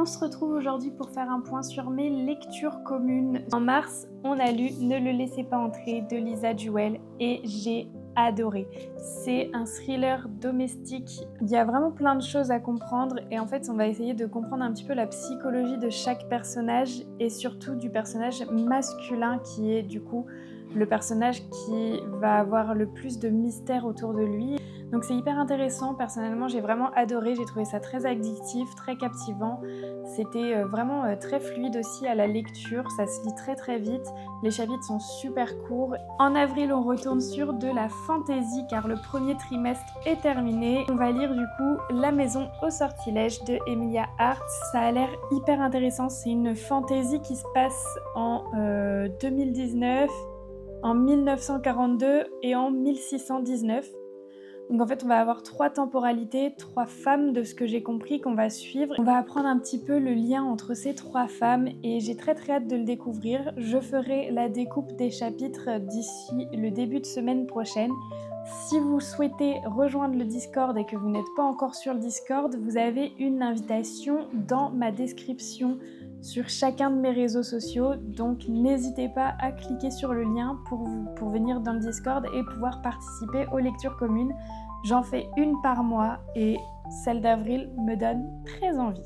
On se retrouve aujourd'hui pour faire un point sur mes lectures communes. En mars, on a lu Ne le laissez pas entrer de Lisa Jewell et j'ai adoré. C'est un thriller domestique. Il y a vraiment plein de choses à comprendre et en fait, on va essayer de comprendre un petit peu la psychologie de chaque personnage et surtout du personnage masculin qui est du coup le personnage qui va avoir le plus de mystère autour de lui. Donc c'est hyper intéressant, personnellement j'ai vraiment adoré, j'ai trouvé ça très addictif, très captivant. C'était vraiment très fluide aussi à la lecture, ça se lit très très vite, les chapitres sont super courts. En avril on retourne sur de la fantasy car le premier trimestre est terminé. On va lire du coup La maison au sortilège de Emilia Hart. Ça a l'air hyper intéressant, c'est une fantasy qui se passe en 2019, en 1942 et en 1619. Donc en fait, on va avoir 3 temporalités, 3 femmes de ce que j'ai compris qu'on va suivre. On va apprendre un petit peu le lien entre ces 3 femmes et j'ai très très hâte de le découvrir. Je ferai la découpe des chapitres d'ici le début de semaine prochaine. Si vous souhaitez rejoindre le Discord et que vous n'êtes pas encore sur le Discord, vous avez une invitation dans ma description sur chacun de mes réseaux sociaux, donc n'hésitez pas à cliquer sur le lien pour venir dans le Discord et pouvoir participer aux lectures communes. J'en fais une par mois et celle d'avril me donne très envie.